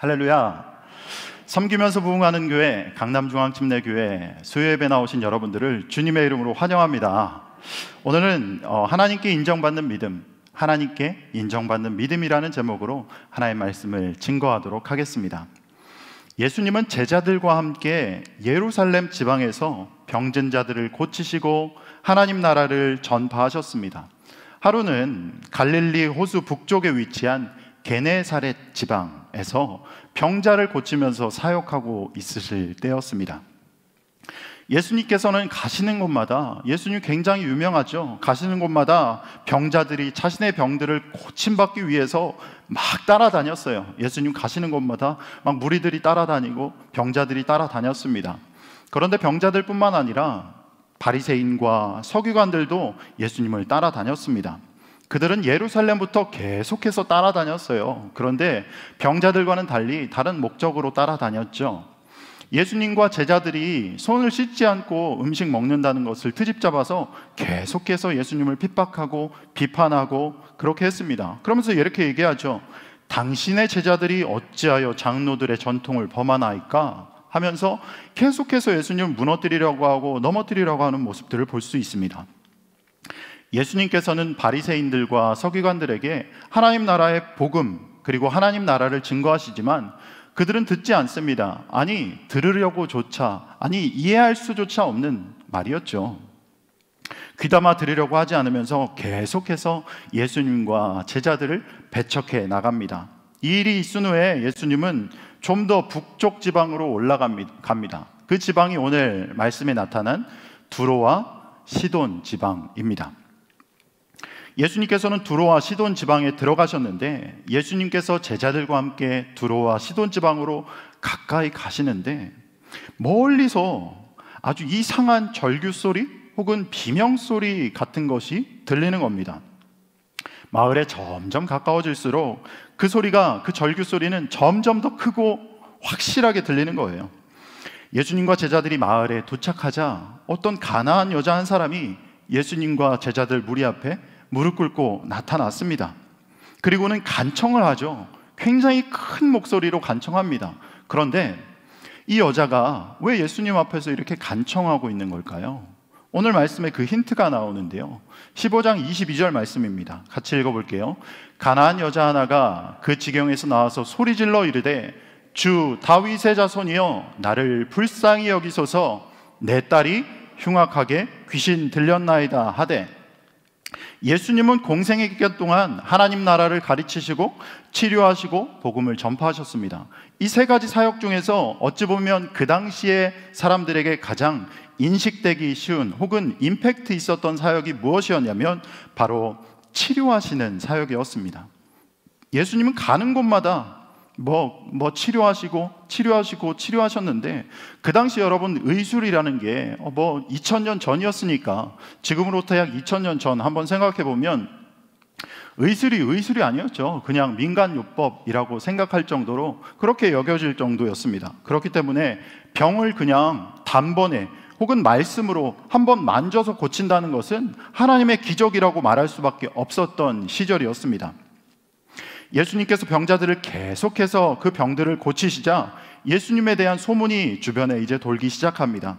할렐루야. 섬기면서 부흥하는 교회 강남중앙침례교회 수요예배 나오신 여러분들을 주님의 이름으로 환영합니다. 오늘은 하나님께 인정받는 믿음, 하나님께 인정받는 믿음이라는 제목으로 하나님의 말씀을 증거하도록 하겠습니다. 예수님은 제자들과 함께 예루살렘 지방에서 병든 자들을 고치시고 하나님 나라를 전파하셨습니다. 하루는 갈릴리 호수 북쪽에 위치한 게네사렛 지방에서 병자를 고치면서 사역하고 있으실 때였습니다. 예수님께서는 가시는 곳마다, 예수님 굉장히 유명하죠. 가시는 곳마다 병자들이 자신의 병들을 고침받기 위해서 막 따라다녔어요. 예수님 가시는 곳마다 막 무리들이 따라다니고 병자들이 따라다녔습니다. 그런데 병자들뿐만 아니라 바리새인과 서기관들도 예수님을 따라다녔습니다. 그들은 예루살렘부터 계속해서 따라다녔어요. 그런데 병자들과는 달리 다른 목적으로 따라다녔죠. 예수님과 제자들이 손을 씻지 않고 음식 먹는다는 것을 트집잡아서 계속해서 예수님을 핍박하고 비판하고 그렇게 했습니다. 그러면서 이렇게 얘기하죠. 당신의 제자들이 어찌하여 장로들의 전통을 범하나이까? 하면서 계속해서 예수님을 무너뜨리려고 하고 넘어뜨리려고 하는 모습들을 볼 수 있습니다. 예수님께서는 바리새인들과 서기관들에게 하나님 나라의 복음 그리고 하나님 나라를 증거하시지만 그들은 듣지 않습니다. 아니 들으려고조차, 아니 이해할 수조차 없는 말이었죠. 귀담아 들으려고 하지 않으면서 계속해서 예수님과 제자들을 배척해 나갑니다. 이 일이 있은 후에 예수님은 좀 더 북쪽 지방으로 올라갑니다. 그 지방이 오늘 말씀에 나타난 두로와 시돈 지방입니다. 예수님께서는 두로와 시돈 지방에 들어가셨는데 예수님께서 제자들과 함께 두로와 시돈 지방으로 가까이 가시는데 멀리서 아주 이상한 절규 소리 혹은 비명 소리 같은 것이 들리는 겁니다. 마을에 점점 가까워질수록 그 소리가, 그 절규 소리는 점점 더 크고 확실하게 들리는 거예요. 예수님과 제자들이 마을에 도착하자 어떤 가나안 여자 한 사람이 예수님과 제자들 무리 앞에 무릎 꿇고 나타났습니다. 그리고는 간청을 하죠. 굉장히 큰 목소리로 간청합니다. 그런데 이 여자가 왜 예수님 앞에서 이렇게 간청하고 있는 걸까요? 오늘 말씀에 그 힌트가 나오는데요. 15장 22절 말씀입니다. 같이 읽어볼게요. 가나안 여자 하나가 그 지경에서 나와서 소리질러 이르되 주 다윗의 자손이여 나를 불쌍히 여기소서 내 딸이 흉악하게 귀신 들렸나이다 하되 예수님은 공생의 기간 동안 하나님 나라를 가르치시고 치료하시고 복음을 전파하셨습니다. 이 세 가지 사역 중에서 어찌 보면 그 당시에 사람들에게 가장 인식되기 쉬운 혹은 임팩트 있었던 사역이 무엇이었냐면 바로 치료하시는 사역이었습니다. 예수님은 가는 곳마다 치료하셨는데 그 당시 여러분 의술이라는 게 2000년 전이었으니까 지금으로부터 약 2000년 전 한번 생각해 보면 의술이 아니었죠. 그냥 민간요법이라고 생각할 정도로 그렇게 여겨질 정도였습니다. 그렇기 때문에 병을 그냥 단번에 혹은 말씀으로 한번 만져서 고친다는 것은 하나님의 기적이라고 말할 수밖에 없었던 시절이었습니다. 예수님께서 병자들을 계속해서 그 병들을 고치시자 예수님에 대한 소문이 주변에 이제 돌기 시작합니다.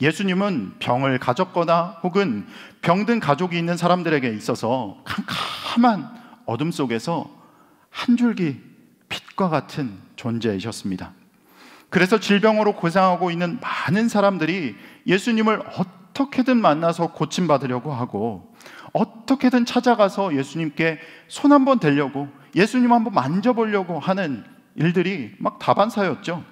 예수님은 병을 가졌거나 혹은 병든 가족이 있는 사람들에게 있어서 캄캄한 어둠 속에서 한 줄기 빛과 같은 존재이셨습니다. 그래서 질병으로 고생하고 있는 많은 사람들이 예수님을 어떻게든 만나서 고침받으려고 하고 어떻게든 찾아가서 예수님께 손 한번 대려고 예수님 한번 만져보려고 하는 일들이 막 다반사였죠.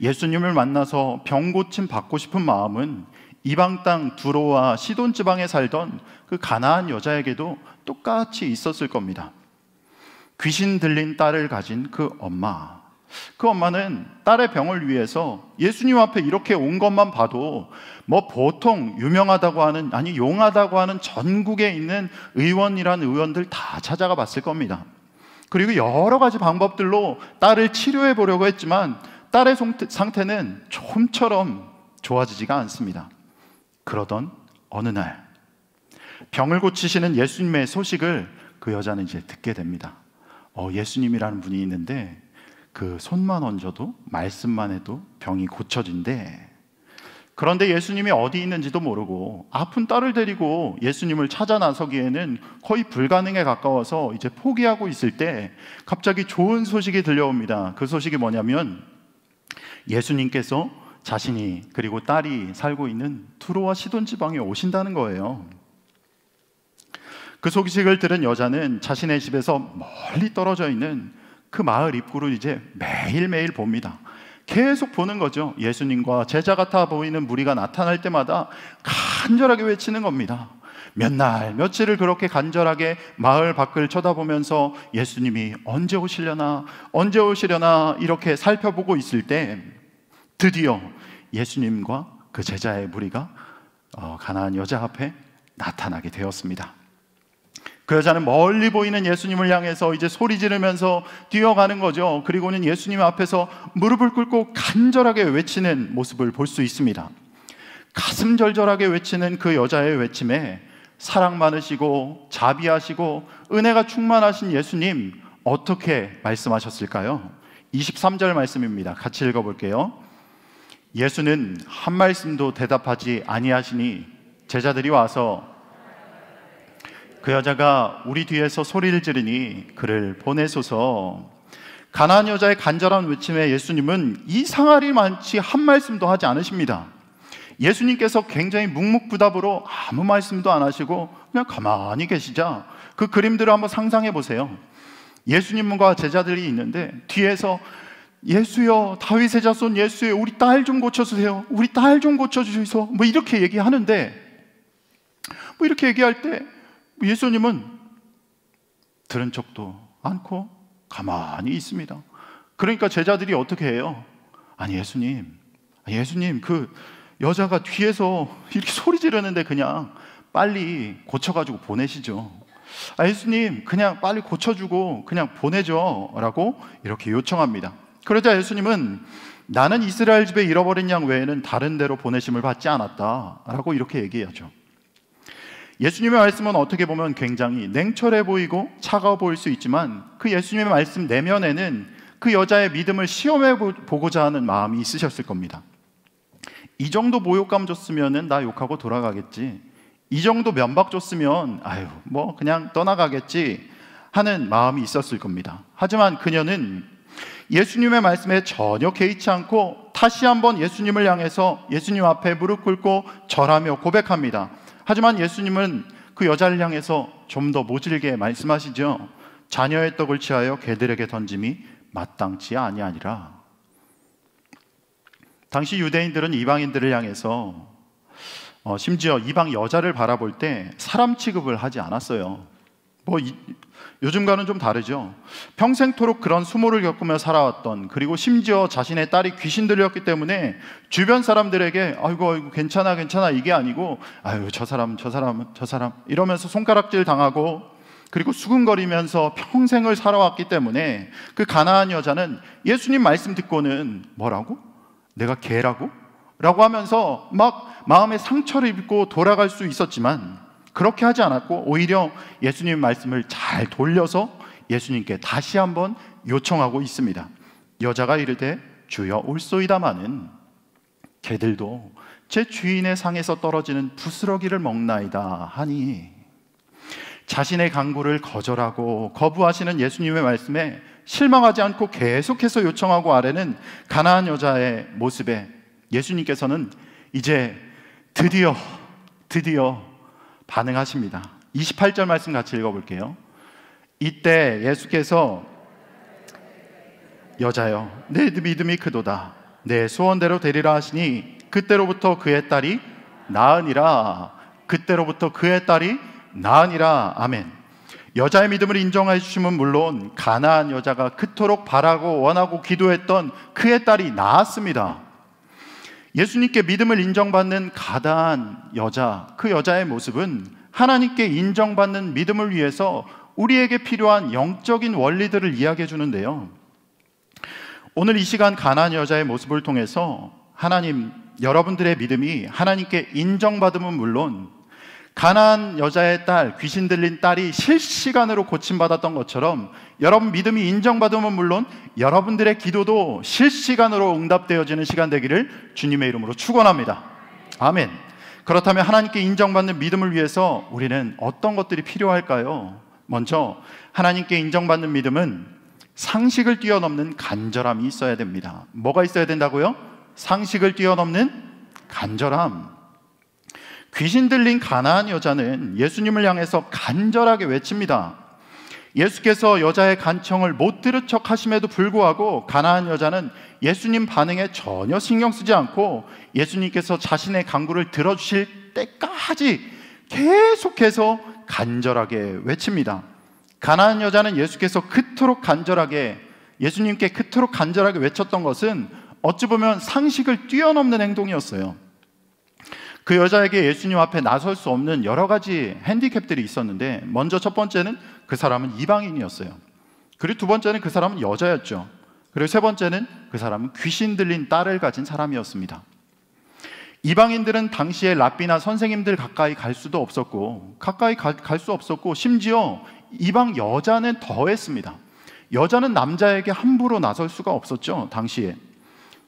예수님을 만나서 병 고침 받고 싶은 마음은 이방 땅 두로와 시돈 지방에 살던 그 가나안 여자에게도 똑같이 있었을 겁니다. 귀신 들린 딸을 가진 그 엄마는 딸의 병을 위해서 예수님 앞에 이렇게 온 것만 봐도 보통 유명하다고 하는, 아니 용하다고 하는 전국에 있는 의원들 다 찾아가 봤을 겁니다. 그리고 여러 가지 방법들로 딸을 치료해 보려고 했지만 딸의 상태는 좀처럼 좋아지지가 않습니다. 그러던 어느 날 병을 고치시는 예수님의 소식을 그 여자는 이제 듣게 됩니다. 예수님이라는 분이 있는데 그 손만 얹어도 말씀만 해도 병이 고쳐진대. 그런데 예수님이 어디 있는지도 모르고 아픈 딸을 데리고 예수님을 찾아 나서기에는 거의 불가능에 가까워서 이제 포기하고 있을 때 갑자기 좋은 소식이 들려옵니다. 그 소식이 뭐냐면 예수님께서 자신이 그리고 딸이 살고 있는 두로와 시돈 지방에 오신다는 거예요. 그 소식을 들은 여자는 자신의 집에서 멀리 떨어져 있는 그 마을 입구를 이제 매일매일 봅니다. 계속 보는 거죠. 예수님과 제자 같아 보이는 무리가 나타날 때마다 간절하게 외치는 겁니다. 몇 날, 며칠을 그렇게 간절하게 마을 밖을 쳐다보면서 예수님이 언제 오시려나, 언제 오시려나 이렇게 살펴보고 있을 때 드디어 예수님과 그 제자의 무리가 가나안 여자 앞에 나타나게 되었습니다. 그 여자는 멀리 보이는 예수님을 향해서 이제 소리 지르면서 뛰어가는 거죠. 그리고는 예수님 앞에서 무릎을 꿇고 간절하게 외치는 모습을 볼 수 있습니다. 가슴 절절하게 외치는 그 여자의 외침에 사랑 많으시고 자비하시고 은혜가 충만하신 예수님 어떻게 말씀하셨을까요? 23절 말씀입니다. 같이 읽어볼게요. 예수는 한 말씀도 대답하지 아니하시니 제자들이 와서 그 여자가 우리 뒤에서 소리를 지르니 그를 보내소서. 가나안 여자의 간절한 외침에 예수님은 이상하리 많지 한 말씀도 하지 않으십니다. 예수님께서 굉장히 묵묵부답으로 아무 말씀도 안 하시고 그냥 가만히 계시자 그 그림들을 한번 상상해 보세요. 예수님과 제자들이 있는데 뒤에서 예수여, 다윗의 자손 예수여, 우리 딸 좀 고쳐주세요. 우리 딸 좀 고쳐주셔서 뭐 이렇게 얘기하는데 뭐 이렇게 얘기할 때 예수님은 들은 척도 않고 가만히 있습니다. 그러니까 제자들이 어떻게 해요? 아니 예수님 그 여자가 뒤에서 이렇게 소리 지르는데 그냥 빨리 고쳐가지고 보내시죠. 예수님 그냥 빨리 고쳐주고 그냥 보내죠 라고 이렇게 요청합니다. 그러자 예수님은 나는 이스라엘 집에 잃어버린 양 외에는 다른 데로 보내심을 받지 않았다 라고 이렇게 얘기하죠. 예수님의 말씀은 어떻게 보면 굉장히 냉철해 보이고 차가워 보일 수 있지만 그 예수님의 말씀 내면에는 그 여자의 믿음을 시험해 보고자 하는 마음이 있으셨을 겁니다. 이 정도 모욕감 줬으면 나 욕하고 돌아가겠지, 이 정도 면박 줬으면 아유 뭐 그냥 떠나가겠지 하는 마음이 있었을 겁니다. 하지만 그녀는 예수님의 말씀에 전혀 개의치 않고 다시 한번 예수님을 향해서 예수님 앞에 무릎 꿇고 절하며 고백합니다. 하지만 예수님은 그 여자를 향해서 좀 더 모질게 말씀하시죠. 자녀의 떡을 취하여 개들에게 던짐이 마땅치 아니하니라. 당시 유대인들은 이방인들을 향해서 심지어 이방 여자를 바라볼 때 사람 취급을 하지 않았어요. 요즘과는 좀 다르죠. 평생토록 그런 수모를 겪으며 살아왔던, 그리고 심지어 자신의 딸이 귀신 들렸기 때문에 주변 사람들에게 아이고 괜찮아 이게 아니고 아유 저 사람 이러면서 손가락질 당하고 그리고 수근거리면서 평생을 살아왔기 때문에 그 가나안 여자는 예수님 말씀 듣고는 뭐라고? 내가 개라고? 라고 하면서 막 마음에 상처를 입고 돌아갈 수 있었지만 그렇게 하지 않았고 오히려 예수님 말씀을 잘 돌려서 예수님께 다시 한번 요청하고 있습니다. 여자가 이르되 주여 올소이다마는 개들도 제 주인의 상에서 떨어지는 부스러기를 먹나이다 하니, 자신의 강구를 거절하고 거부하시는 예수님의 말씀에 실망하지 않고 계속해서 요청하고 아뢰는 가나안 여자의 모습에 예수님께서는 이제 드디어 반응하십니다. 28절 말씀 같이 읽어볼게요. 이때 예수께서 여자여 내 믿음이 크도다, 내 소원대로 되리라 하시니 그때로부터 그의 딸이 나으니라. 아멘. 여자의 믿음을 인정해 주심은 물론 가나안 여자가 그토록 바라고 원하고 기도했던 그의 딸이 나았습니다. 예수님께 믿음을 인정받는 가나안 여자, 그 여자의 모습은 하나님께 인정받는 믿음을 위해서 우리에게 필요한 영적인 원리들을 이야기해 주는데요. 오늘 이 시간 가나안 여자의 모습을 통해서 여러분들의 믿음이 하나님께 인정받음은 물론 가나안 여자의 딸, 귀신 들린 딸이 실시간으로 고침받았던 것처럼 여러분 믿음이 인정받으면 물론 여러분들의 기도도 실시간으로 응답되어지는 시간 되기를 주님의 이름으로 축원합니다. 아멘. 그렇다면 하나님께 인정받는 믿음을 위해서 우리는 어떤 것들이 필요할까요? 먼저 하나님께 인정받는 믿음은 상식을 뛰어넘는 간절함이 있어야 됩니다. 뭐가 있어야 된다고요? 상식을 뛰어넘는 간절함. 귀신 들린 가나안 여자는 예수님을 향해서 간절하게 외칩니다. 예수께서 여자의 간청을 못 들은 척 하심에도 불구하고 가나안 여자는 예수님 반응에 전혀 신경 쓰지 않고 예수님께서 자신의 간구를 들어주실 때까지 계속해서 간절하게 외칩니다. 가나안 여자는 예수님께 그토록 간절하게 외쳤던 것은 어찌 보면 상식을 뛰어넘는 행동이었어요. 그 여자에게 예수님 앞에 나설 수 없는 여러 가지 핸디캡들이 있었는데, 먼저 첫 번째는 그 사람은 이방인이었어요. 그리고 두 번째는 그 사람은 여자였죠. 그리고 세 번째는 그 사람은 귀신 들린 딸을 가진 사람이었습니다. 이방인들은 당시에 랍비나 선생님들 가까이 갈 수도 없었고, 심지어 이방 여자는 더했습니다. 여자는 남자에게 함부로 나설 수가 없었죠, 당시에.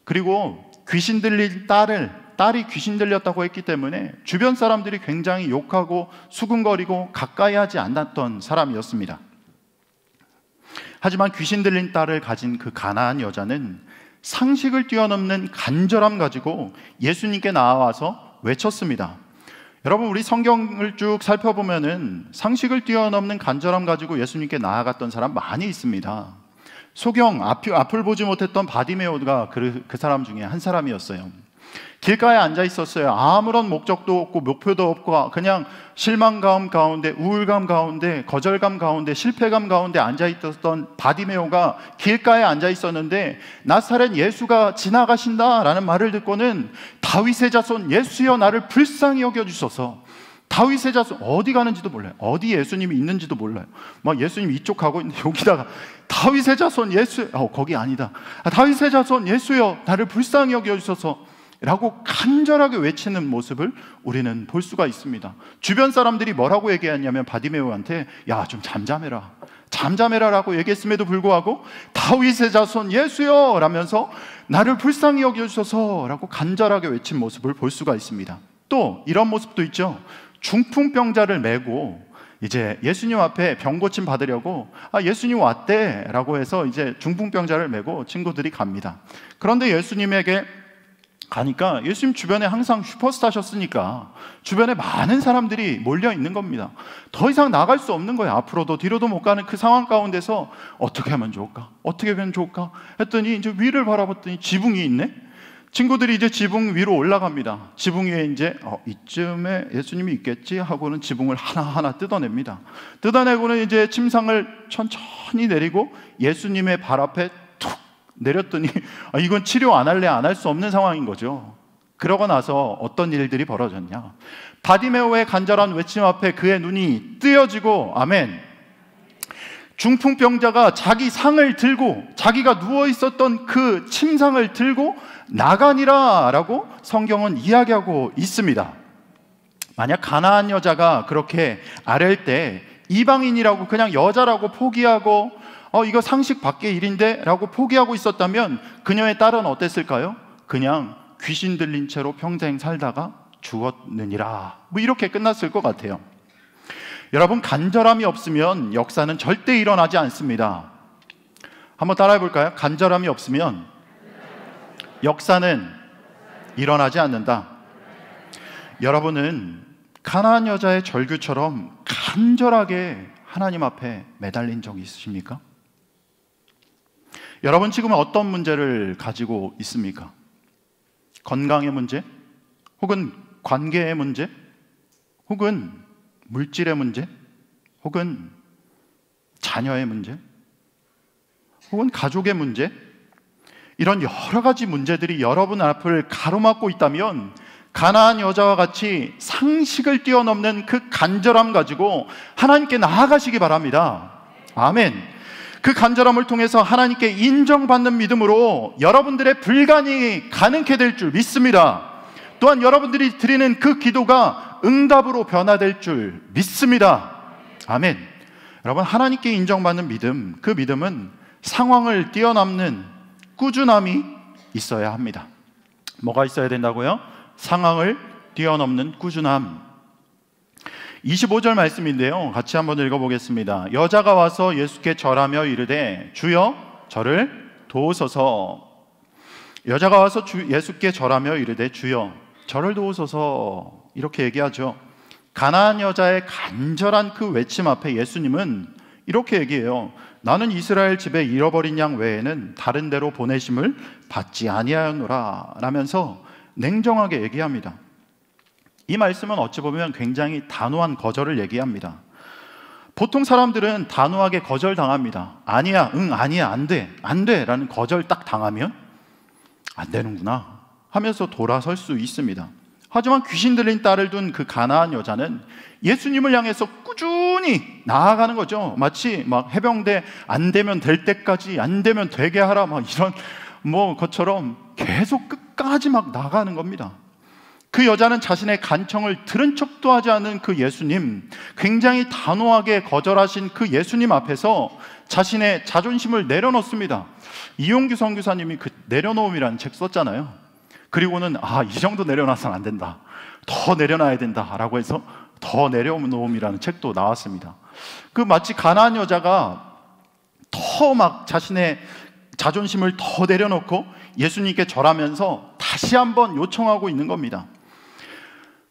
그리고 귀신 들린 딸이 귀신 들렸다고 했기 때문에 주변 사람들이 굉장히 욕하고 수군거리고 가까이 하지 않았던 사람이었습니다. 하지만 귀신 들린 딸을 가진 그 가나안 여자는 상식을 뛰어넘는 간절함 가지고 예수님께 나와서 외쳤습니다. 여러분, 우리 성경을 쭉 살펴보면은 상식을 뛰어넘는 간절함 가지고 예수님께 나아갔던 사람 많이 있습니다. 소경, 앞을 보지 못했던 바디메오가 그 사람 중에 한 사람이었어요. 길가에 앉아 있었어요. 아무런 목적도 없고 목표도 없고 그냥 실망감 가운데, 우울감 가운데, 거절감 가운데, 실패감 가운데 앉아 있었던 바디메오가 길가에 앉아 있었는데, 나사렛 예수가 지나가신다라는 말을 듣고는 다윗의 자손 예수여 나를 불쌍히 여겨주소서. 다윗의 자손, 어디 가는지도 몰라요. 어디 예수님이 있는지도 몰라요. 막 예수님 이쪽 가고 있는데 여기다가 다윗의 자손 예수, 거기 아니다. 다윗의 자손 예수여 나를 불쌍히 여겨주소서 라고 간절하게 외치는 모습을 우리는 볼 수가 있습니다. 주변 사람들이 뭐라고 얘기했냐면 바디메오한테 야, 좀 잠잠해라 라고 얘기했음에도 불구하고 다윗의 자손 예수여 라면서 나를 불쌍히 여겨주소서 라고 간절하게 외친 모습을 볼 수가 있습니다. 또 이런 모습도 있죠. 중풍병자를 메고 이제 예수님 앞에 병 고침 받으려고 예수님 왔대 라고 해서 이제 중풍병자를 메고 친구들이 갑니다. 그런데 예수님에게 가니까 예수님 주변에 항상 슈퍼스타셨으니까 주변에 많은 사람들이 몰려 있는 겁니다. 더 이상 나갈 수 없는 거예요. 앞으로도 뒤로도 못 가는 그 상황 가운데서 어떻게 하면 좋을까? 했더니 이제 위를 바라봤더니 지붕이 있네? 친구들이 이제 지붕 위로 올라갑니다. 지붕 위에 이제 이쯤에 예수님이 있겠지 하고는 지붕을 하나하나 뜯어냅니다. 뜯어내고는 이제 침상을 천천히 내리고 예수님의 발 앞에 툭 내렸더니 이건 치료 안 할 수 없는 상황인 거죠. 그러고 나서 어떤 일들이 벌어졌냐? 바디메오의 간절한 외침 앞에 그의 눈이 뜨여지고, 아멘. 중풍병자가 자기 상을 들고 자기가 누워 있었던 그 침상을 들고 나가니라 라고 성경은 이야기하고 있습니다. 만약 가나안 여자가 그렇게 아랠 때 이방인이라고 그냥 여자라고 포기하고 이거 상식 밖의 일인데 라고 포기하고 있었다면 그녀의 딸은 어땠을까요? 그냥 귀신 들린 채로 평생 살다가 죽었느니라, 뭐 이렇게 끝났을 것 같아요. 여러분, 간절함이 없으면 역사는 절대 일어나지 않습니다. 한번 따라해 볼까요? 간절함이 없으면 역사는 일어나지 않는다. 여러분은 가나안 여자의 절규처럼 간절하게 하나님 앞에 매달린 적이 있으십니까? 여러분 지금 어떤 문제를 가지고 있습니까? 건강의 문제? 혹은 관계의 문제? 혹은 물질의 문제? 혹은 자녀의 문제? 혹은 가족의 문제? 이런 여러 가지 문제들이 여러분 앞을 가로막고 있다면 가나안 여자와 같이 상식을 뛰어넘는 그 간절함 가지고 하나님께 나아가시기 바랍니다. 아멘. 그 간절함을 통해서 하나님께 인정받는 믿음으로 여러분들의 불가능이 가능케 될 줄 믿습니다. 또한 여러분들이 드리는 그 기도가 응답으로 변화될 줄 믿습니다. 아멘. 여러분, 하나님께 인정받는 믿음, 그 믿음은 상황을 뛰어넘는 꾸준함이 있어야 합니다. 뭐가 있어야 된다고요? 상황을 뛰어넘는 꾸준함. 25절 말씀인데요, 같이 한번 읽어보겠습니다. 여자가 와서 예수께 절하며 이르되 주여 저를 도우소서. 여자가 와서 예수께 절하며 이르되 주여 저를 도우소서, 이렇게 얘기하죠. 가나안 여자의 간절한 그 외침 앞에 예수님은 이렇게 얘기해요. 나는 이스라엘 집에 잃어버린 양 외에는 다른 데로 보내심을 받지 아니하였노라 라면서 냉정하게 얘기합니다. 이 말씀은 어찌 보면 굉장히 단호한 거절을 얘기합니다. 보통 사람들은 단호하게 거절당합니다. 아니야, 아니야, 안 돼, 안 돼 라는 거절 딱 당하면 안 되는구나 하면서 돌아설 수 있습니다. 하지만 귀신 들린 딸을 둔 그 가나안 여자는 예수님을 향해서 꾸준히 나아가는 거죠. 마치 막 해병대 안 되면 될 때까지, 안 되면 되게 하라, 막 이런 것처럼 계속 끝까지 막 나가는 겁니다. 그 여자는 자신의 간청을 들은 척도 하지 않은 그 예수님, 굉장히 단호하게 거절하신 그 예수님 앞에서 자신의 자존심을 내려놓습니다. 이용규 선교사님이 그 내려놓음이라는 책 썼잖아요. 그리고는 이 정도 내려놔서는 안 된다, 더 내려놔야 된다 라고 해서 더 내려놓음이라는 책도 나왔습니다. 그 마치 가나안 여자가 더 막 자신의 자존심을 더 내려놓고 예수님께 절하면서 다시 한번 요청하고 있는 겁니다.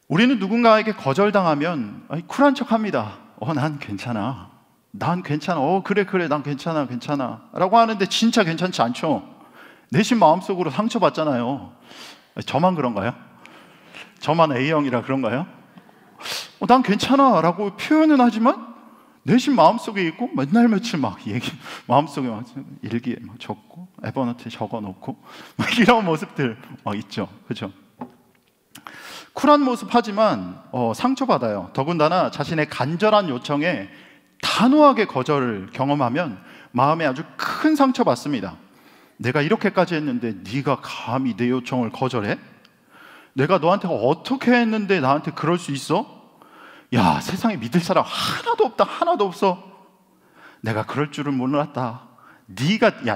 우리는 누군가에게 거절당하면 쿨한 척합니다. 난 괜찮아, 난 괜찮아, 그래 난 괜찮아 라고 하는데 진짜 괜찮지 않죠. 내심 마음속으로 상처받잖아요. 저만 그런가요? 저만 A형이라 그런가요? 난 괜찮아 라고 표현은 하지만 내심 마음속에 있고 맨날 며칠 막 마음속에 막 일기에 막 적고 에버노트에 적어놓고 막 이런 모습들 막 있죠. 그죠? 쿨한 모습 하지만 상처받아요. 더군다나 자신의 간절한 요청에 단호하게 거절을 경험하면 마음에 아주 큰 상처받습니다. 내가 이렇게까지 했는데 네가 감히 내 요청을 거절해? 내가 너한테 어떻게 했는데 나한테 그럴 수 있어? 야, 세상에 믿을 사람 하나도 없다, 하나도 없어. 내가 그럴 줄은 몰랐다.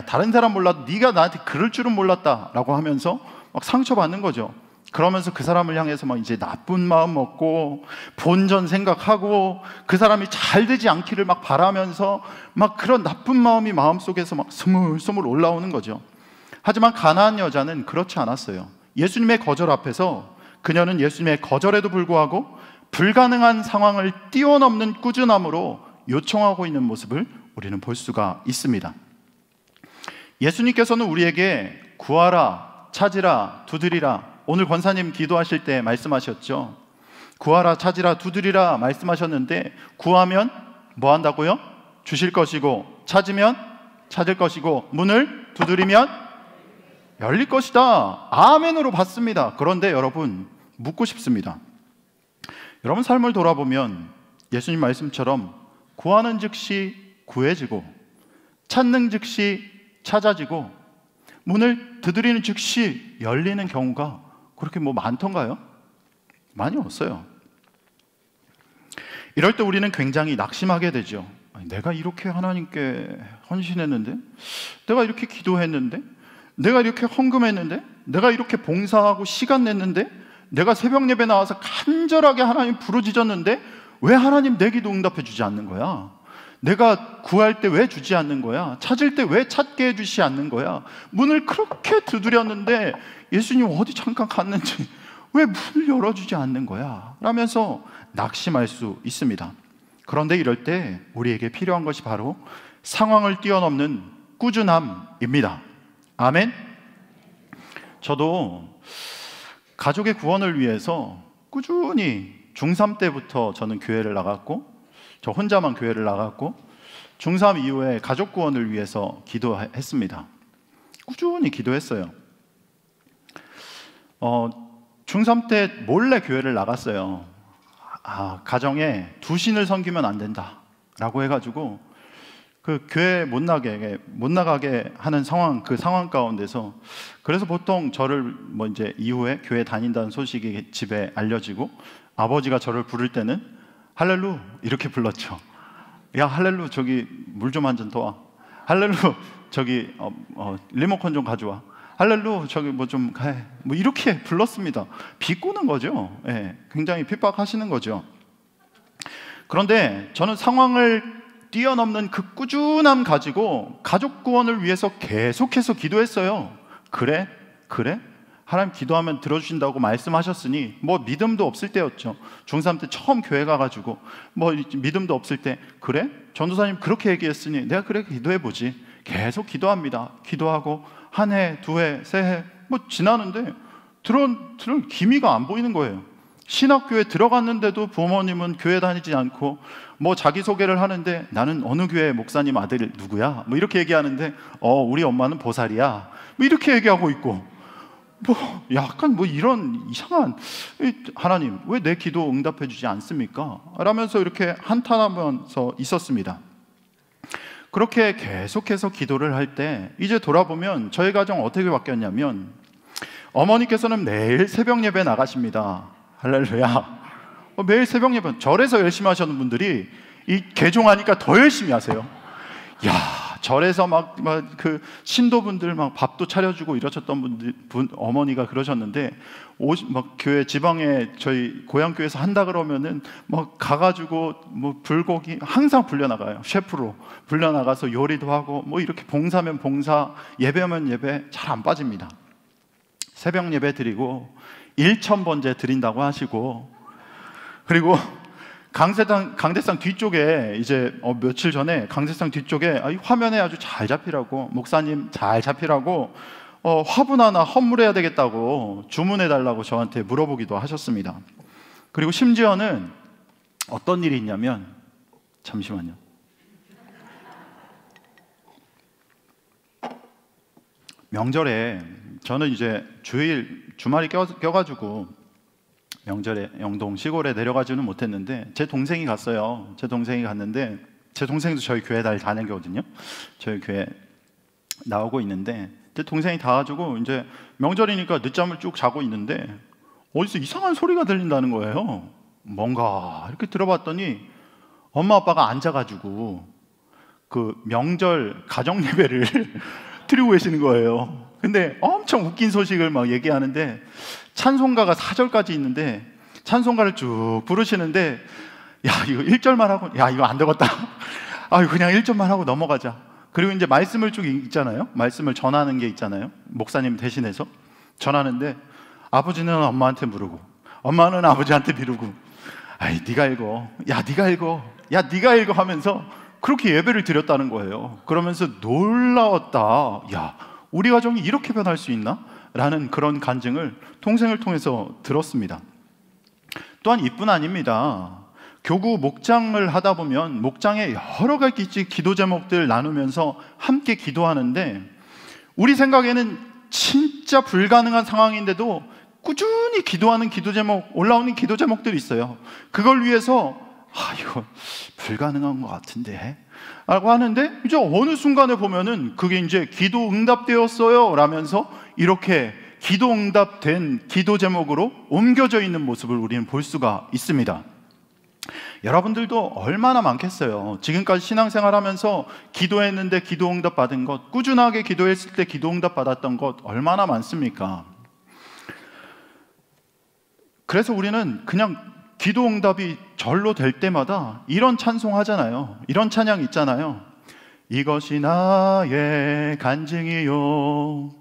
다른 사람 몰라도 네가 나한테 그럴 줄은 몰랐다 라고 하면서 막 상처받는 거죠. 그러면서 그 사람을 향해서 막 이제 나쁜 마음 먹고 본전 생각하고 그 사람이 잘 되지 않기를 막 바라면서 막 그런 나쁜 마음이 마음속에서 막 스물스물 올라오는 거죠. 하지만 가나안 여자는 그렇지 않았어요. 예수님의 거절 앞에서 그녀는 예수님의 거절에도 불구하고 불가능한 상황을 뛰어넘는 꾸준함으로 요청하고 있는 모습을 우리는 볼 수가 있습니다. 예수님께서는 우리에게 구하라, 찾으라, 두드리라, 오늘 권사님 기도하실 때 말씀하셨죠. 구하라, 찾으라, 두드리라 말씀하셨는데 구하면 뭐 한다고요? 주실 것이고, 찾으면 찾을 것이고, 문을 두드리면 열릴 것이다. 아멘으로 받습니다. 그런데 여러분, 묻고 싶습니다. 여러분 삶을 돌아보면 예수님 말씀처럼 구하는 즉시 구해지고, 찾는 즉시 찾아지고, 문을 두드리는 즉시 열리는 경우가 그렇게 많던가요? 많이 없어요. 이럴 때 우리는 굉장히 낙심하게 되죠. 내가 이렇게 하나님께 헌신했는데, 내가 이렇게 기도했는데, 내가 이렇게 헌금했는데, 내가 이렇게 봉사하고 시간 냈는데, 내가 새벽 예배 나와서 간절하게 하나님 부르짖었는데 왜 하나님 내 기도 응답해 주지 않는 거야? 내가 구할 때 왜 주지 않는 거야? 찾을 때 왜 찾게 해주지 않는 거야? 문을 그렇게 두드렸는데 예수님 어디 잠깐 갔는지 왜 문을 열어주지 않는 거야? 라면서 낙심할 수 있습니다. 그런데 이럴 때 우리에게 필요한 것이 바로 상황을 뛰어넘는 꾸준함입니다. 아멘. 저도 가족의 구원을 위해서 꾸준히 중3 때부터 저는 교회를 나갔고, 저 혼자만 교회를 나갔고, 중3 이후에 가족 구원을 위해서 기도했습니다. 꾸준히 기도했어요. 중3 때 몰래 교회를 나갔어요. 가정에 두 신을 섬기면 안 된다 라고 해가지고 그 교회 못 나가게 하는 상황, 그 상황 가운데서, 그래서 보통 저를 이제 이후에 교회 다닌다는 소식이 집에 알려지고 아버지가 저를 부를 때는 할렐루 이렇게 불렀죠. 야 할렐루 저기 물 좀 한 잔 더 와. 할렐루 저기 리모컨 좀 가져와. 할렐루 저기 뭐 좀 해. 뭐 이렇게 불렀습니다. 비꼬는 거죠. 예, 굉장히 핍박하시는 거죠. 그런데 저는 상황을 뛰어넘는 그 꾸준함 가지고 가족 구원을 위해서 계속해서 기도했어요. 그래? 하나님 기도하면 들어주신다고 말씀하셨으니 뭐 믿음도 없을 때였죠. 중3 때 처음 교회 가가지고 뭐 믿음도 없을 때 그래? 전도사님 그렇게 얘기했으니 내가 그래 기도해보지. 계속 기도합니다. 기도하고 한 해, 두 해, 세 해 뭐 지나는데 들을 기미가 안 보이는 거예요. 신학교에 들어갔는데도 부모님은 교회 다니지 않고 뭐 자기소개를 하는데 나는 어느 교회 목사님 아들 누구야? 뭐 이렇게 얘기하는데 우리 엄마는 보살이야. 뭐 이렇게 얘기하고 있고 뭐 약간 뭐 이런 이상한 하나님 왜 내 기도 응답해 주지 않습니까? 라면서 이렇게 한탄하면서 있었습니다. 그렇게 계속해서 기도를 할 때 이제 돌아보면 저희 가정 어떻게 바뀌었냐면 어머니께서는 매일 새벽 예배 나가십니다. 할렐루야. 매일 새벽 예배 절에서 열심히 하시는 분들이 이 개종하니까 더 열심히 하세요. 야 절에서 막 그 신도분들 막 밥도 차려주고 이러셨던 어머니가 그러셨는데 막 교회 지방에 저희 고향 교회에서 한다 그러면은 막 가가지고 뭐 불고기 항상 불려나가요. 셰프로 불려나가서 요리도 하고 뭐 이렇게 봉사면 봉사, 예배면 예배 잘 안 빠집니다. 새벽 예배 드리고 1,000번제 드린다고 하시고 그리고 강대상 뒤쪽에 이제 며칠 전에 강대상 뒤쪽에 화면에 아주 잘 잡히라고 목사님 잘 잡히라고 화분 하나 헌물해야 되겠다고 주문해 달라고 저한테 물어보기도 하셨습니다. 그리고 심지어는 어떤 일이 있냐면 잠시만요. 명절에 저는 이제 주말이 껴가지고 명절에 영동 시골에 내려가지는 못했는데 제 동생이 갔어요. 제 동생이 갔는데 제 동생도 저희 교회 다니거든요. 저희 교회 나오고 있는데 제 동생이 가가지고 이제 명절이니까 늦잠을 쭉 자고 있는데 어디서 이상한 소리가 들린다는 거예요. 뭔가 이렇게 들어봤더니 엄마 아빠가 앉아가지고 그 명절 가정 예배를 드리고 계시는 거예요. 근데 엄청 웃긴 소식을 막 얘기하는데 찬송가가 4절까지 있는데 찬송가를 쭉 부르시는데 야 이거 1절만 하고 야 이거 안 되겠다. 그냥 1절만 하고 넘어가자. 그리고 이제 말씀을 쭉 읽잖아요. 말씀을 전하는 게 있잖아요. 목사님 대신해서 전하는데 아버지는 엄마한테 물고 엄마는 아버지한테 미루고 네가 읽어. 야 네가 읽어. 야 네가 읽어 하면서 그렇게 예배를 드렸다는 거예요. 그러면서 놀라웠다. 야 우리 가정이 이렇게 변할 수 있나? 라는 그런 간증을 동생을 통해서 들었습니다. 또한 이뿐 아닙니다. 교구 목장을 하다 보면 목장에 여러 가지 기도 제목들 나누면서 함께 기도하는데 우리 생각에는 진짜 불가능한 상황인데도 꾸준히 기도하는 기도 제목, 올라오는 기도 제목들이 있어요. 그걸 위해서 이거 불가능한 것 같은데 라고 하는데 이제 어느 순간에 보면은 그게 이제 기도 응답되었어요 라면서 이렇게 기도 응답된 기도 제목으로 옮겨져 있는 모습을 우리는 볼 수가 있습니다. 여러분들도 얼마나 많겠어요. 지금까지 신앙생활 하면서 기도했는데 기도 응답 받은 것, 꾸준하게 기도했을 때 기도 응답 받았던 것 얼마나 많습니까? 그래서 우리는 그냥 기도 응답이 절로 될 때마다 이런 찬송 하잖아요. 이런 찬양 있잖아요. 이것이 나의 간증이요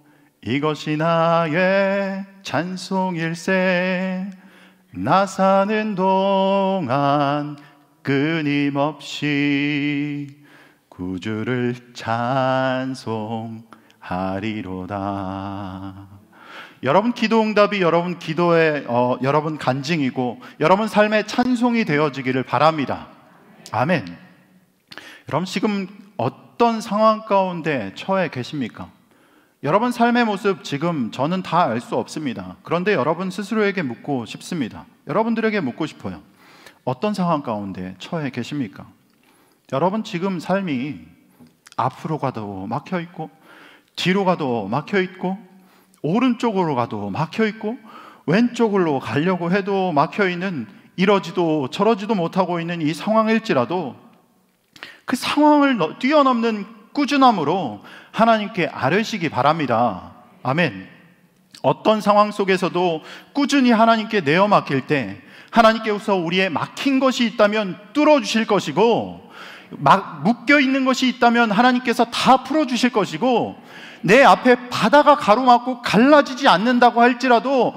이것이 나의 찬송일세 나 사는 동안 끊임없이 구주를 찬송하리로다. 여러분 기도 응답이 여러분 기도의 여러분 간증이고 여러분 삶의 찬송이 되어지기를 바랍니다. 아멘. 여러분 지금 어떤 상황 가운데 처해 계십니까? 여러분 삶의 모습 지금 저는 다 알 수 없습니다. 그런데 여러분 스스로에게 묻고 싶습니다. 여러분들에게 묻고 싶어요. 어떤 상황 가운데 처해 계십니까? 여러분 지금 삶이 앞으로 가도 막혀 있고 뒤로 가도 막혀 있고 오른쪽으로 가도 막혀 있고 왼쪽으로 가려고 해도 막혀 있는 이러지도 저러지도 못하고 있는 이 상황일지라도 그 상황을 뛰어넘는 꾸준함으로 하나님께 아뢰시기 바랍니다. 아멘. 어떤 상황 속에서도 꾸준히 하나님께 내어 맡길 때 하나님께서 우리의 막힌 것이 있다면 뚫어주실 것이고, 묶여있는 것이 있다면 하나님께서 다 풀어주실 것이고, 내 앞에 바다가 가로막고 갈라지지 않는다고 할지라도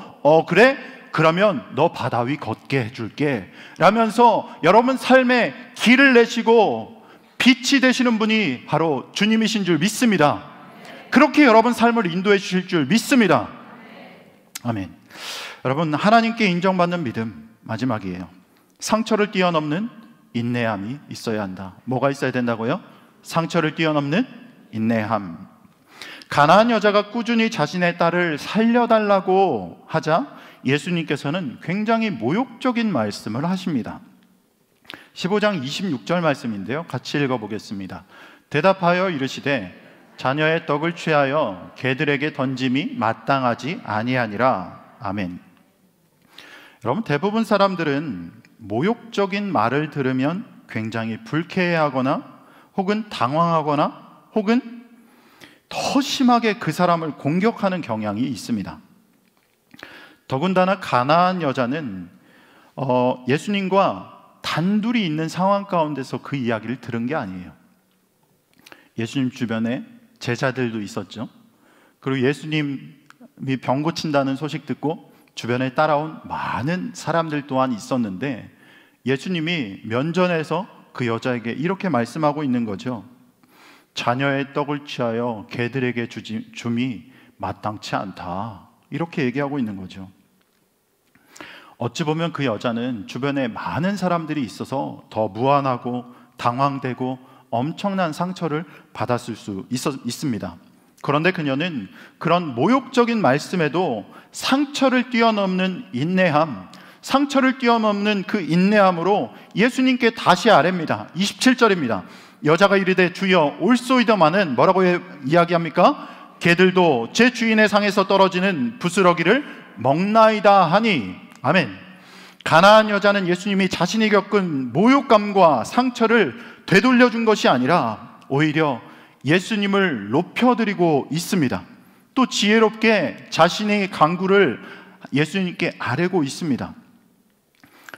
그래? 그러면 너 바다 위 걷게 해줄게 라면서 여러분 삶에 길을 내시고 빛이 되시는 분이 바로 주님이신 줄 믿습니다. 그렇게 여러분 삶을 인도해 주실 줄 믿습니다. 아멘. 여러분, 하나님께 인정받는 믿음 마지막이에요. 상처를 뛰어넘는 인내함이 있어야 한다. 뭐가 있어야 된다고요? 상처를 뛰어넘는 인내함. 가나안 여자가 꾸준히 자신의 딸을 살려달라고 하자 예수님께서는 굉장히 모욕적인 말씀을 하십니다. 15장 26절 말씀인데요, 같이 읽어보겠습니다. 대답하여 이르시되 자녀의 떡을 취하여 개들에게 던짐이 마땅하지 아니하니라. 아멘. 여러분, 대부분 사람들은 모욕적인 말을 들으면 굉장히 불쾌해하거나 혹은 당황하거나 혹은 더 심하게 그 사람을 공격하는 경향이 있습니다. 더군다나 가나안 여자는 예수님과 단둘이 있는 상황 가운데서 그 이야기를 들은 게 아니에요. 예수님 주변에 제자들도 있었죠. 그리고 예수님이 병 고친다는 소식 듣고 주변에 따라온 많은 사람들 또한 있었는데, 예수님이 면전에서 그 여자에게 이렇게 말씀하고 있는 거죠. 자녀의 떡을 취하여 개들에게 줌이 마땅치 않다, 이렇게 얘기하고 있는 거죠. 어찌 보면 그 여자는 주변에 많은 사람들이 있어서 더 무안하고 당황되고 엄청난 상처를 받았을 수 있습니다. 그런데 그녀는 그런 모욕적인 말씀에도 상처를 뛰어넘는 인내함, 상처를 뛰어넘는 그 인내함으로 예수님께 다시 아뢰입니다. 27절입니다. 여자가 이르되 주여 올소이다마는 뭐라고 이야기합니까? 개들도 제 주인의 상에서 떨어지는 부스러기를 먹나이다 하니. 아멘. 가나안 여자는 예수님이 자신이 겪은 모욕감과 상처를 되돌려준 것이 아니라 오히려 예수님을 높여드리고 있습니다. 또 지혜롭게 자신의 간구를 예수님께 아뢰고 있습니다.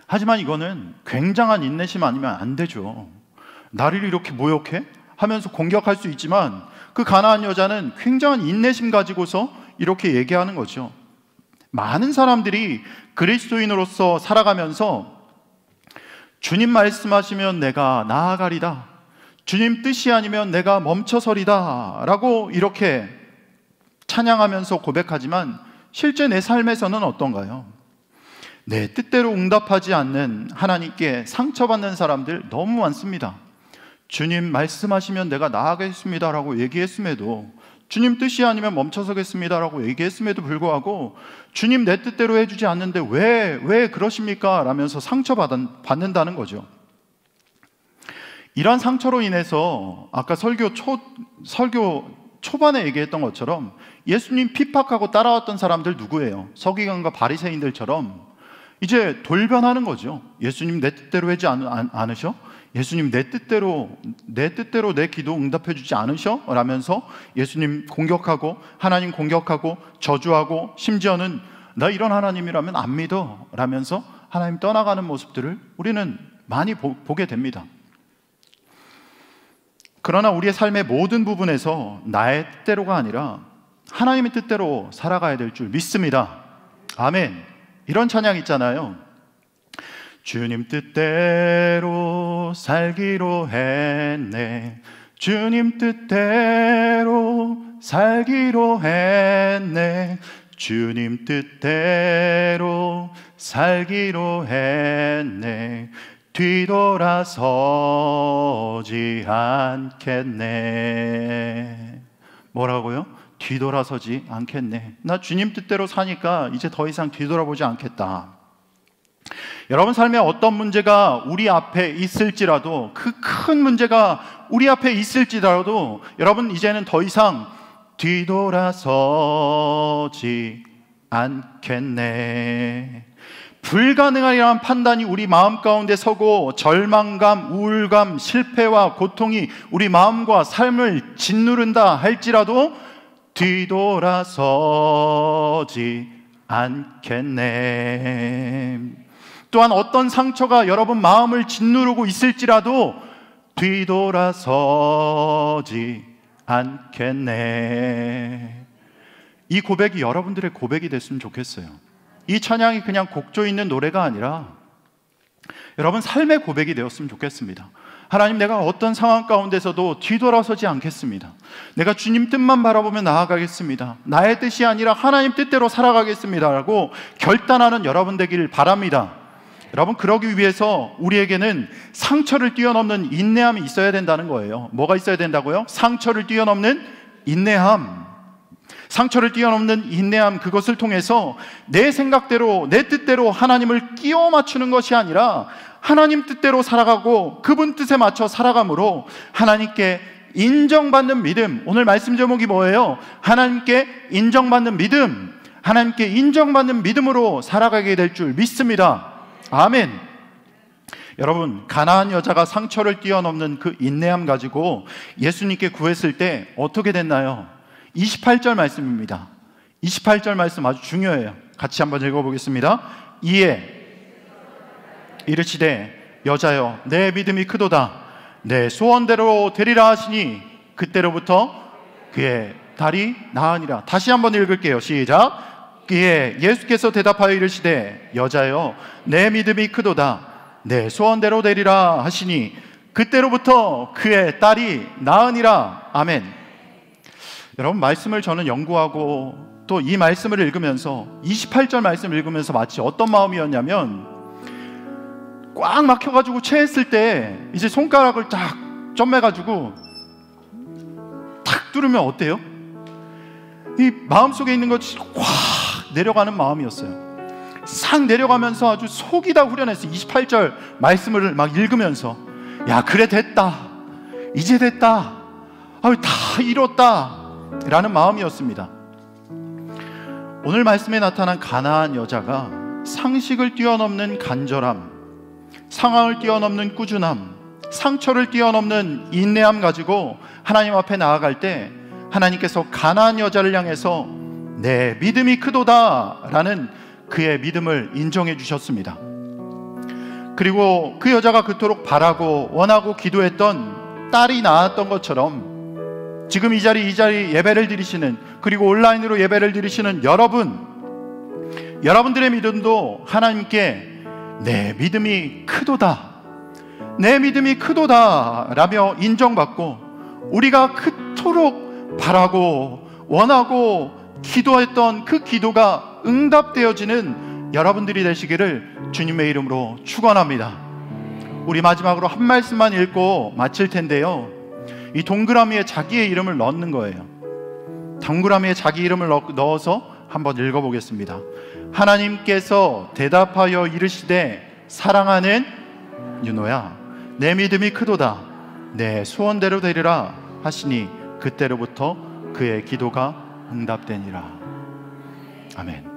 하지만 이거는 굉장한 인내심 아니면 안 되죠. 나를 이렇게 모욕해? 하면서 공격할 수 있지만 그 가나안 여자는 굉장한 인내심 가지고서 이렇게 얘기하는 거죠. 많은 사람들이 그리스도인으로서 살아가면서 주님 말씀하시면 내가 나아가리다, 주님 뜻이 아니면 내가 멈춰서리다 라고 이렇게 찬양하면서 고백하지만 실제 내 삶에서는 어떤가요? 내 뜻대로 응답하지 않는 하나님께 상처받는 사람들 너무 많습니다. 주님 말씀하시면 내가 나아가겠습니다 라고 얘기했음에도, 주님 뜻이 아니면 멈춰서겠습니다 라고 얘기했음에도 불구하고 주님 내 뜻대로 해주지 않는데 왜 그러십니까? 라면서 상처받는다는 거죠. 이러한 상처로 인해서 아까 설교 초반에 얘기했던 것처럼 예수님 핍박하고 따라왔던 사람들 누구예요? 서기관과 바리새인들처럼 이제 돌변하는 거죠. 예수님 내 뜻대로 하지 않으셔? 예수님 내 뜻대로 내 기도 응답해 주지 않으셔? 라면서 예수님 공격하고 하나님 공격하고 저주하고 심지어는 나 이런 하나님이라면 안 믿어 라면서 하나님 떠나가는 모습들을 우리는 많이 보게 됩니다. 그러나 우리의 삶의 모든 부분에서 나의 뜻대로가 아니라 하나님의 뜻대로 살아가야 될 줄 믿습니다. 아멘. 이런 찬양 있잖아요. 주님 뜻대로 살기로 했네, 주님 뜻대로 살기로 했네, 주님 뜻대로 살기로 했네, 뒤돌아서지 않겠네. 뭐라고요? 뒤돌아서지 않겠네. 나 주님 뜻대로 사니까 이제 더 이상 뒤돌아보지 않겠다. 여러분 삶에 어떤 문제가 우리 앞에 있을지라도, 그 큰 문제가 우리 앞에 있을지라도 여러분 이제는 더 이상 뒤돌아서지 않겠네. 불가능하리라는 판단이 우리 마음 가운데 서고 절망감, 우울감, 실패와 고통이 우리 마음과 삶을 짓누른다 할지라도 뒤돌아서지 않겠네. 또한 어떤 상처가 여러분 마음을 짓누르고 있을지라도 뒤돌아서지 않겠네. 이 고백이 여러분들의 고백이 됐으면 좋겠어요. 이 찬양이 그냥 곡조 있는 노래가 아니라 여러분 삶의 고백이 되었으면 좋겠습니다. 하나님, 내가 어떤 상황 가운데서도 뒤돌아서지 않겠습니다. 내가 주님 뜻만 바라보며 나아가겠습니다. 나의 뜻이 아니라 하나님 뜻대로 살아가겠습니다 라고 결단하는 여러분 되기를 바랍니다. 여러분, 그러기 위해서 우리에게는 상처를 뛰어넘는 인내함이 있어야 된다는 거예요. 뭐가 있어야 된다고요? 상처를 뛰어넘는 인내함. 상처를 뛰어넘는 인내함, 그것을 통해서 내 생각대로, 내 뜻대로 하나님을 끼워 맞추는 것이 아니라 하나님 뜻대로 살아가고 그분 뜻에 맞춰 살아감으로 하나님께 인정받는 믿음. 오늘 말씀 제목이 뭐예요? 하나님께 인정받는 믿음. 하나님께 인정받는 믿음으로 살아가게 될 줄 믿습니다. 아멘. 여러분, 가나안 여자가 상처를 뛰어넘는 그 인내함 가지고 예수님께 구했을 때 어떻게 됐나요? 28절 말씀입니다. 28절 말씀 아주 중요해요. 같이 한번 읽어보겠습니다. 이에 이르시되 여자여, 내 믿음이 크도다. 내 소원대로 되리라 하시니 그때로부터 그의 딸이 나으니라. 다시 한번 읽을게요. 시작. 이에 예수께서 대답하여 이르시되 여자여, 내 믿음이 크도다. 내 소원대로 되리라 하시니 그때로부터 그의 딸이 나으니라. 아멘. 여러분, 말씀을 저는 연구하고 또 이 말씀을 읽으면서 28절 말씀을 읽으면서 마치 어떤 마음이었냐면, 꽉 막혀가지고 체했을 때 이제 손가락을 딱 점매가지고 탁 뚫으면 어때요? 이 마음속에 있는 것이 확 내려가는 마음이었어요. 싹 내려가면서 아주 속이 다 후련했어요. 28절 말씀을 막 읽으면서, 야, 그래 됐다, 이제 됐다, 다 이뤘다 라는 마음이었습니다. 오늘 말씀에 나타난 가나안 여자가 상식을 뛰어넘는 간절함, 상황을 뛰어넘는 꾸준함, 상처를 뛰어넘는 인내함 가지고 하나님 앞에 나아갈 때 하나님께서 가나안 여자를 향해서 내 믿음이 크도다 라는 그의 믿음을 인정해 주셨습니다. 그리고 그 여자가 그토록 바라고 원하고 기도했던 딸이 낳았던 것처럼 지금 이 자리 예배를 드리시는, 그리고 온라인으로 예배를 드리시는 여러분들의 믿음도 하나님께 내 믿음이 크도다, 내 믿음이 크도다 라며 인정받고 우리가 그토록 바라고 원하고 기도했던 그 기도가 응답되어지는 여러분들이 되시기를 주님의 이름으로 축원합니다. 우리 마지막으로 한 말씀만 읽고 마칠 텐데요, 이 동그라미에 자기의 이름을 넣는 거예요. 동그라미에 자기 이름을 넣어서 한번 읽어보겠습니다. 하나님께서 대답하여 이르시되 사랑하는 윤호야, 내 믿음이 크도다. 내 소원대로 되리라 하시니 그때로부터 그의 기도가 응답되니라. 아멘.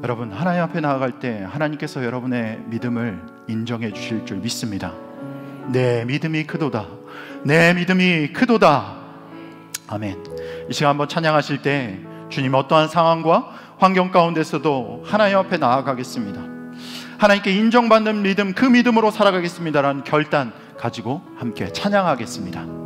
여러분, 하나님 앞에 나아갈 때 하나님께서 여러분의 믿음을 인정해 주실 줄 믿습니다. 내 믿음이 크도다. 내 믿음이 크도다. 아멘. 이 시간 한번 찬양하실 때 주님, 어떠한 상황과 환경 가운데서도 하나님 앞에 나아가겠습니다, 하나님께 인정받는 믿음, 그 믿음으로 살아가겠습니다라는 결단 가지고 함께 찬양하겠습니다.